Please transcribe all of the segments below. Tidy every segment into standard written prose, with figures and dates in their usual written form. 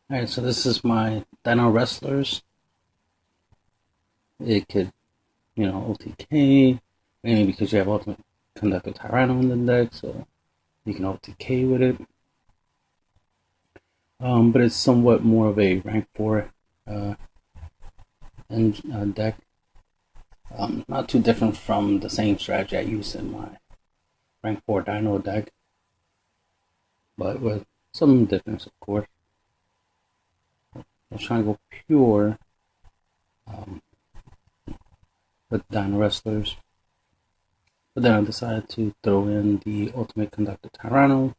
Alright, so this is my Dinowrestlers. It could, OTK, mainly because you have Ultimate Conductor Tyranno in the deck, so you can OTK with it. But it's somewhat more of a rank 4 uh, deck. Not too different from the same strategy I use in my rank 4 Dino deck, but with some difference, of course. I was trying to go pure um, with Dinowrestlers, but then I decided to throw in the Ultimate Conductor Tyranno.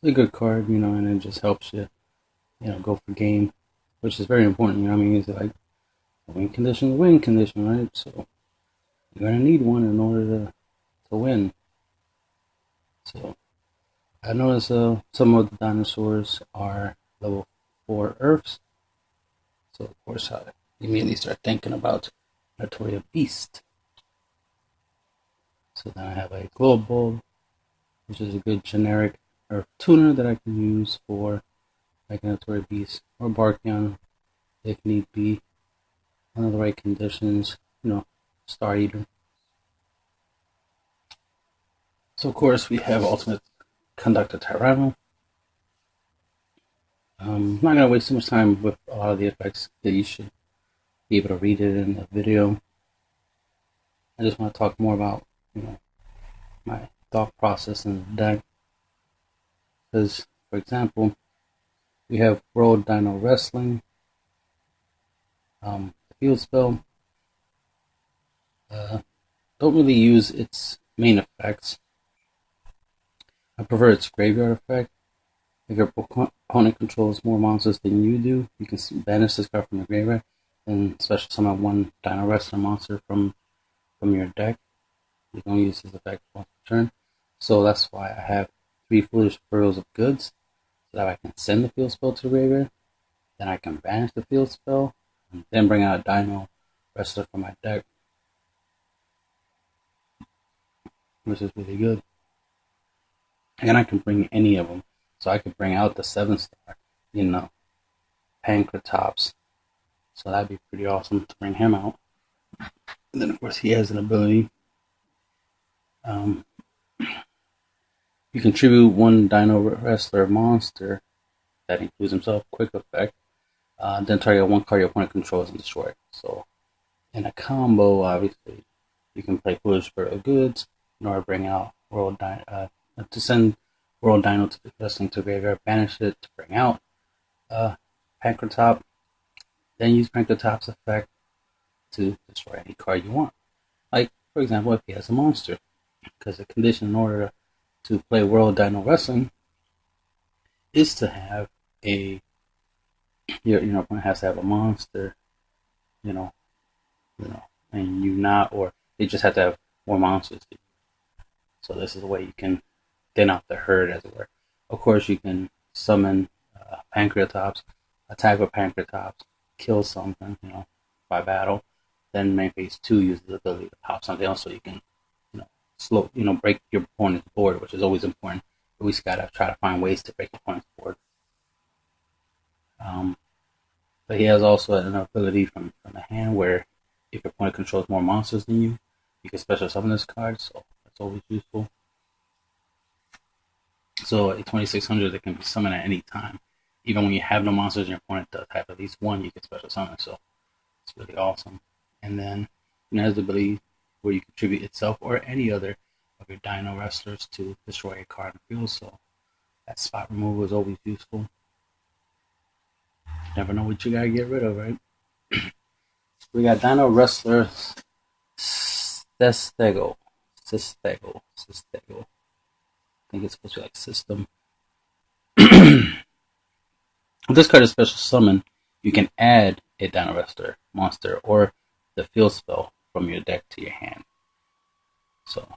It's a good card, and it just helps you, go for game, which is very important. I mean, it's like a win condition, right? So you're gonna need one in order to win. So I noticed some of the dinosaurs are level 4 Earths. So of course I immediately start thinking about Notorious Beast. So then I have a Global, which is a good generic Earth tuner that I can use for like a Notorious Beast or Barkion if need be, under the right conditions, Star Eater. So of course we have Ultimate Conductor Tyranno. I'm not going to waste too much time with a lot of the effects that you should be able to read it in the video. I just want to talk more about, my thought process in the deck. Because, for example, we have World Dino Wrestling, the field spell. Don't really use its main effects. I prefer its graveyard effect. If your opponent controls more monsters than you do, you can banish this card from your graveyard and special summon one Dinowrestler monster from your deck. You can only use this effect once per turn. So that's why I have 3 Foolish Pearls of Goods, so that I can send the field spell to the graveyard, then I can banish the field spell, and then bring out a Dinowrestler from my deck, which is really good. And I can bring any of them. So I could bring out the 7-star, Pancratops. So that'd be pretty awesome to bring him out. And then, of course, he has an ability. You contribute 1 Dinowrestler monster that includes himself, quick effect. Then target 1 card your opponent controls and destroy it. So in a combo, obviously, you can play Foolish Pearl of Goods in order to bring out to send World Dino to the wrestling to graveyard, banish it to bring out Pancratop, then use Pancratop's effect to destroy any card you want. Like, for example, if he has a monster, because the condition in order to play World Dino Wrestling is to have your opponent has to have a monster, you know, and you not, or they just have to have more monsters. So this is a way you can thin out the herd, as it were. Of course, you can summon Pancratops, attack with Pancratops, kill something, by battle. Then main phase 2 uses the ability to pop something else, so you can, break your opponent's board, which is always important. You always gotta try to find ways to break your opponent's board. But he has also an ability from the hand where if your opponent controls more monsters than you, you can special summon this card, so that's always useful. So a 2600 that can be summoned at any time. Even when you have no monsters and your opponent does have at least one, you can special summon, so it's really awesome. And then it has the ability where you contribute itself or any other of your Dinowrestlers to destroy a card in the field, so that spot removal is always useful. Never know what you gotta get rid of, right? We got Dinowrestler Sistego. I think it's supposed to be like system. With this card is special summon, you can add a Dinowrestler monster or the field spell from your deck to your hand. So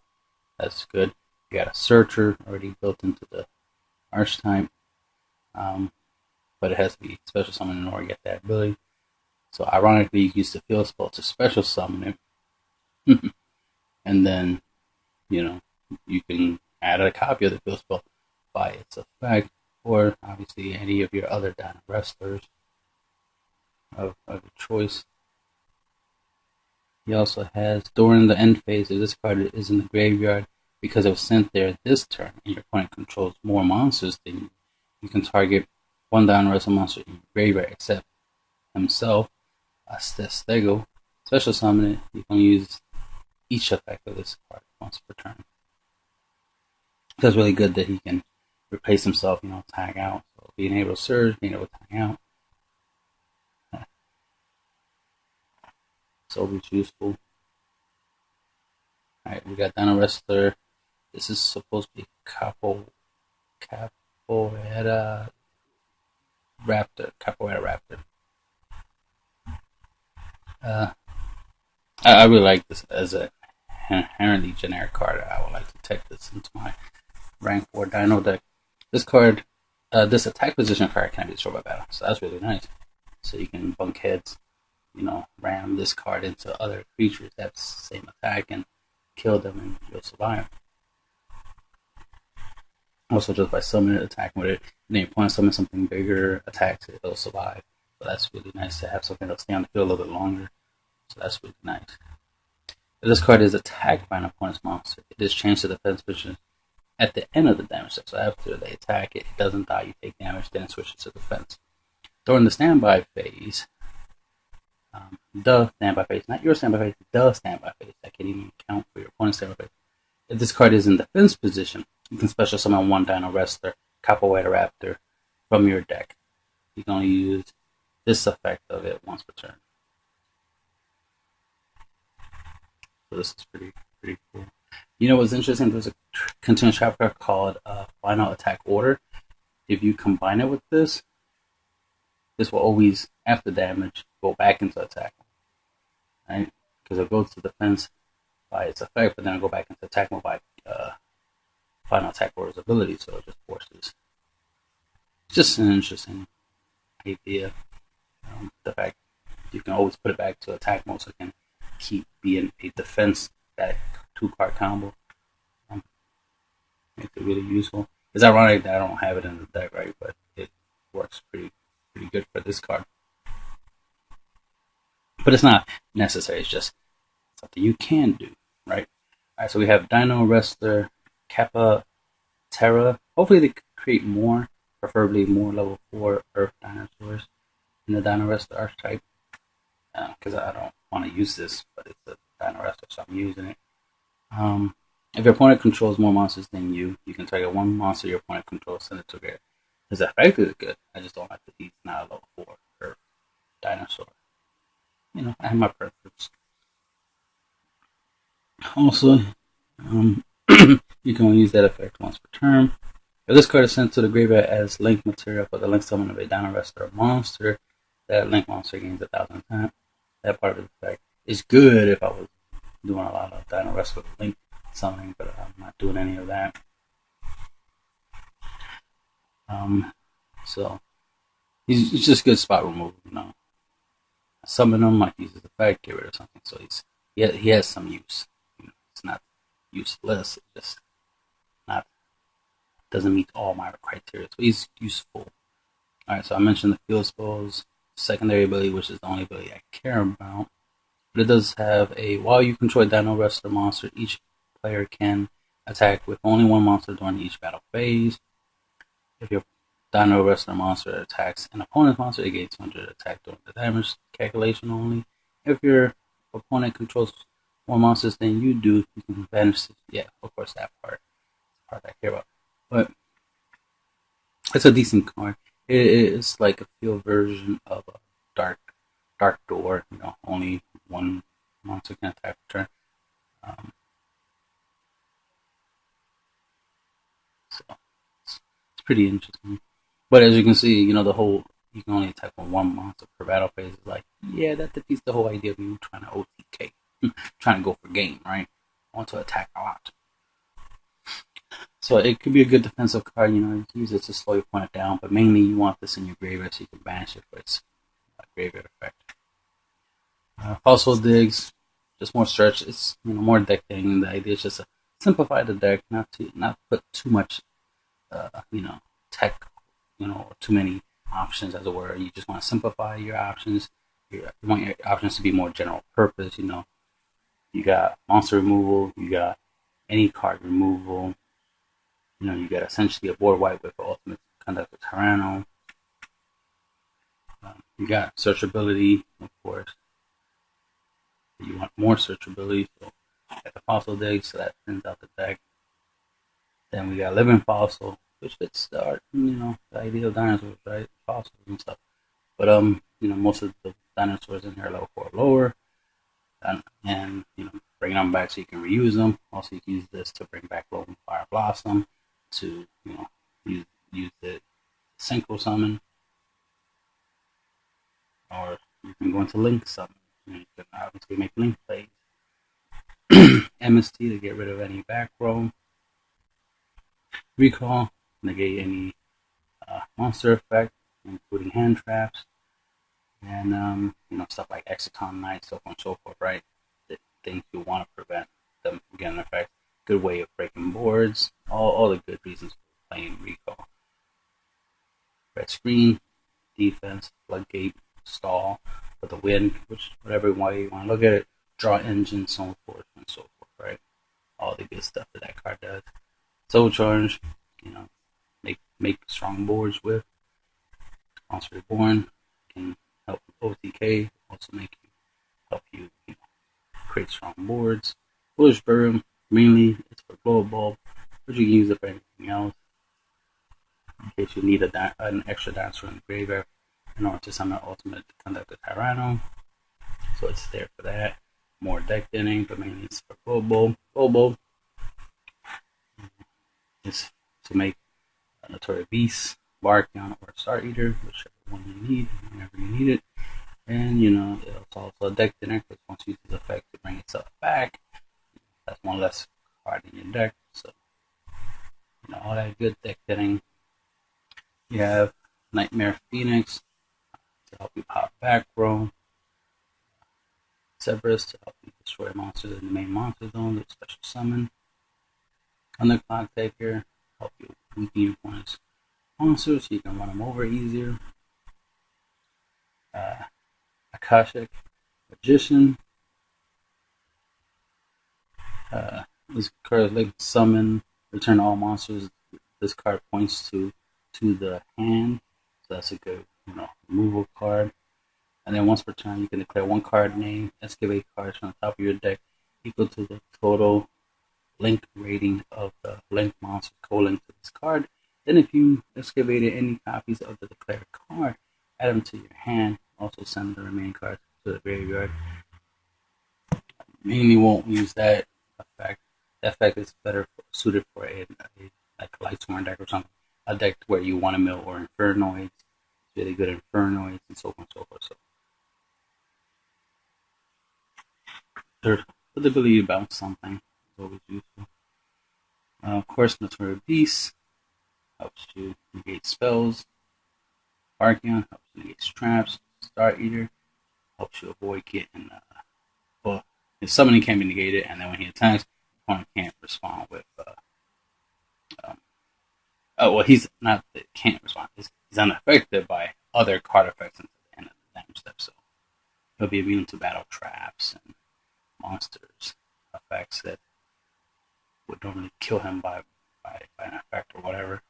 that's good. You got a searcher already built into the archetype, but it has to be special summon in order to get that ability. So ironically, you use the field spell to special summon it, and then you can add a copy of the field spell by its effect, or obviously any of your other Dinowrestlers of your choice. He also has, during the end phase, if this card is in the graveyard because it was sent there this turn and your opponent controls more monsters than you, you can target one Dinowrestler monster in your graveyard except himself, Stego. Special summon it. You can use each effect of this card once per turn. That's really good that he can replace himself, tag out. So being able to surge, being able to tag out. So it's useful. Alright, we got Dinowrestler. This is supposed to be Capoeira Raptor. I really like this as a inherently generic card. I would like to take this into my rank 4 Dino deck. This card, this attack position card can be destroyed by battle, so that's really nice. So you can bunk heads, ram this card into other creatures that have the same attack and kill them, and you'll survive. Also, just by summoning it, attacking with it, and then your opponent summons something bigger, attacks it, it'll survive. So that's really nice to have something that'll stay on the field a little bit longer. So that's really nice. If this card is attacked by an opponent's monster, it is changed to defense position at the end of the damage step. So after they attack it, it doesn't die, you take damage, then it switches to defense. During the standby phase, the standby phase, not your standby phase, the standby phase, that can even count for your opponent's standby phase. If this card is in defense position, you can special summon one Dinowrestler, Capoeira Raptor, from your deck. You can only use this effect of it once per turn. So this is pretty cool. What's interesting? There's a continuous trap card called Final Attack Order. If you combine it with this will always, after damage, go back into attack. Right? Because it goes to defense by its effect, but then it'll go back into attack mode by Final Attack Order's ability, so it just forces. It's just an interesting idea. The fact you can always put it back to attack mode, so it can keep being a defense, that 2-card combo. Makes it really useful. It's ironic that I don't have it in the deck, right? But it works pretty good for this card. But it's not necessary. It's just something you can do, right? Alright, so we have Dinowrestler, Kappa, Terra. Hopefully they create more, preferably more level 4 Earth dinosaurs in the Dinowrestler archetype. Because I don't want to use this, but it's a Dinowrestler, so I'm using it. If your opponent controls more monsters than you, you can target one monster your opponent controls, send it to graveyard. His effect is good. I just don't like that he's not a level 4 Earth dinosaur. I have my preference. Also, you can only use that effect once per turn. If this card is sent to the graveyard as link material for the link summon of a Dinowrestler monster, that link monster gains 1,000 times. That part of the effect is good if I was doing a lot of Dinowrestler link summoning, but I'm not doing any of that. So he's just good spot removal, Summon him, like use his effect, get rid of something. So he has some use. It's not useless. It just doesn't meet all my criteria. So he's useful. Alright, so I mentioned the field spells, secondary ability, which is the only ability I care about. But it does have a, while you control a Dinowrestler monster, each player can attack with only one monster during each battle phase. If your Dinowrestler monster attacks an opponent's monster, it gains 200 attack during the damage calculation only. If your opponent controls more monsters than you do, you can banish it. Yeah, of course, that part. That's the part I care about. But it's a decent card. It is like a field version of a dark door. Only one monster can attack per turn. So it's pretty interesting. But as you can see, the whole, you can only attack with one monster per battle phase. Is like, yeah, that defeats the whole idea of you trying to OTK, trying to go for game, right? I want to attack a lot. So it could be a good defensive card. You can use it to slow your opponent down, but mainly you want this in your graveyard so you can banish it for its graveyard effect. Fossil digs, just more stretch. It's more deck thing. The idea is just to simplify the deck, not put too much tech too many options, as it were. You just want to simplify your options. You want your options to be more general purpose. You got monster removal, you got any card removal. You got essentially a board wipe with ultimate conduct of Tyranno. You got searchability, of course. You want more searchability, so got the fossil dig, so that thins out the deck. Then we got living fossil, which fits the art, the idea of dinosaurs, right? Fossils and stuff. But most of the dinosaurs in here are level 4 or lower, and bringing them back so you can reuse them. Also, you can use this to bring back Golden Fire Blossom to use it synchro summon, or you can go into link summon. You can obviously make link plays. MST to get rid of any back row. Recall, negate any monster effect, including hand traps, and stuff like Exciton Knight, so on and so forth, right? The things you want to prevent them from getting effect. Good way of breaking boards. All the good reasons for playing recall. Red screen, defense, floodgate, stall for the win, whatever way you want to look at it. Draw engine, so forth and so forth, right? All the good stuff that card does. Soul Charge, make strong boards with. Monster Reborn can help with OTK, also help you create strong boards. Foolish Burrow, mainly it's for Glow Bulb, but you can use it for anything else. In case you need an extra dinosaur in the graveyard in order to summon ultimate conduct of Tyranno. So it's there for that. More deck thinning, but mainly it's for Glow Bulb. Glow Bulb is to make a Notorious Beast, Barkion, or Star Eater, whichever one you need, whenever you need it. And it's also a deck thinner because once you use the effect to bring itself back, that's one less card in your deck. So all that good deck thinning. You have Nightmare Phoenix to help you pop back row. Cerberus to help you destroy monsters in the main monster zone with special summon. Underclock Taker help you weaken your opponent's monsters so you can run them over easier. Akashic Magician. This card is like summon, return all monsters. This card points to the hand, so that's a good removal card. And then once per turn, you can declare one card name, excavate cards from the top of your deck equal to the total link rating of the link monster co-linked to this card. Then if you excavated any copies of the declared card, add them to your hand. Also send the remaining cards to the graveyard. Mainly won't use that effect. That effect is better suited for a Lightsworn deck or something. A deck where you want to mill or Infernoids. It's really good Infernoids and so on and so forth. So the ability to bounce something is always useful. Of course, Notorious Beast helps you negate spells. Barkion helps you negate traps. Star Eater helps you avoid getting his summoning can be negated, and then when he attacks, the opponent can't respond with he's not that can't respond. He's unaffected by other card effects until the end of the damage step, so he'll be immune to battle traps and monsters effects that would normally kill him by an effect or whatever.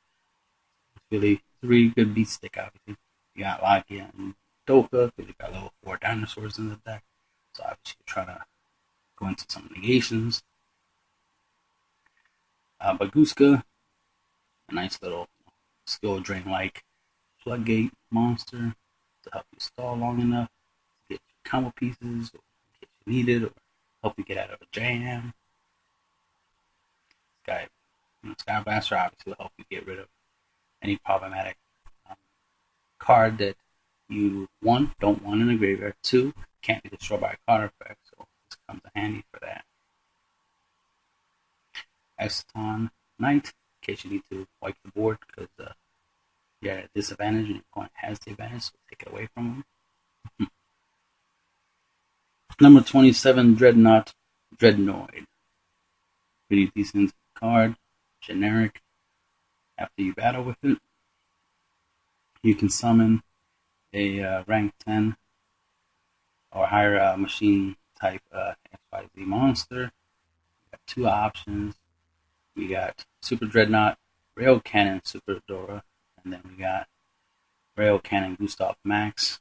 It's a really good beat stick, obviously. You got Lakia and Doka, because you got level 4 dinosaurs in the deck, so obviously you're trying to go into some negations. Baguska, a nice little skill drain like floodgate monster to help you stall long enough to get your combo pieces, or in case you need it, or help you get out of a jam. Sky Blaster obviously will help you get rid of any problematic card that you, 1, don't want in the graveyard, 2, can't be destroyed by a card effect, so this comes in handy for that. Exciton Knight, in case you need to wipe the board because you're at a disadvantage and your opponent has the advantage, so take it away from them. Number 27, Dreadnoid. Pretty decent card, generic after you battle with it. You can summon a rank 10 or higher machine type XYZ monster. We got two options. We got Super Dreadnought, Rail Cannon Super Dora, and then we got Rail Cannon Gustav Max.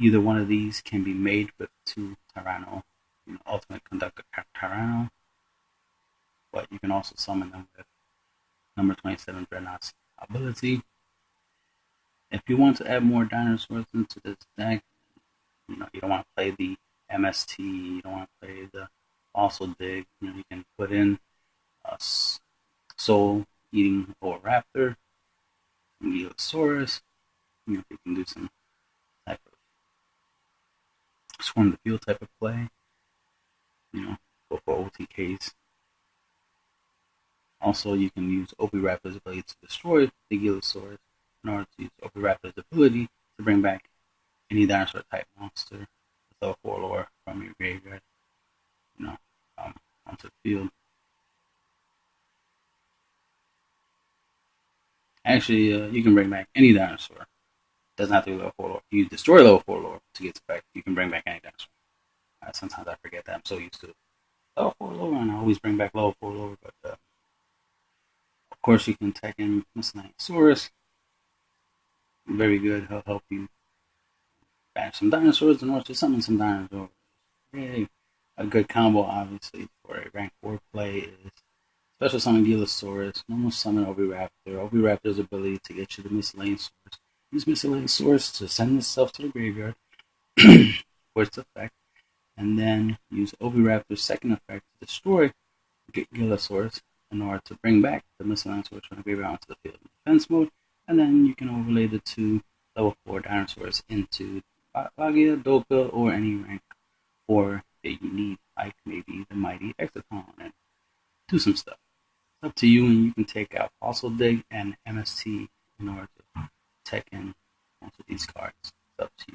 Either one of these can be made with two Tyranno, Ultimate Conductor Tyranno, but you can also summon them with number 27 Dreadnought's ability. If you want to add more dinosaurs into this deck, you don't want to play the MST, you don't want to play the also dig, you can put in a Soul Eating or Raptor, Giliosaurus, you can do some type of Swarm the Field type of play, go for OTKs. Also, you can use Oviraptor's ability to destroy the Giliosaurus in order to use Oviraptor's ability to bring back any dinosaur type monster with level 4 lore from your graveyard, onto the field. Actually, you can bring back any dinosaur. Doesn't have to be level 4 lore. You destroy level 4 lore to get back. You can bring back any dinosaur. Sometimes I forget that. I'm so used to level 4 lore, and I always bring back level 4 lore. But of course, you can tech in Dinowrestler. Very good. He'll help you banish some dinosaurs and also summon some dinosaurs. Yay. A good combo, obviously, for a rank 4 play is special summon Giliosaurus, normal summon Oviraptor. Oviraptor's ability to get you the miscellaneous source. Use miscellaneous source to send itself to the graveyard for its effect, and then use Oviraptor's second effect to destroy Giliosaurus in order to bring back the miscellaneous source from the graveyard onto the field in defense mode, and then you can overlay the two level 4 dinosaurs into Bagia, Doka, or any rank 4 that you need, like maybe the mighty Exocon, and do some stuff. It's up to you, and you can take out Fossil Dig and MST in order to tech in most of these cards. It's up to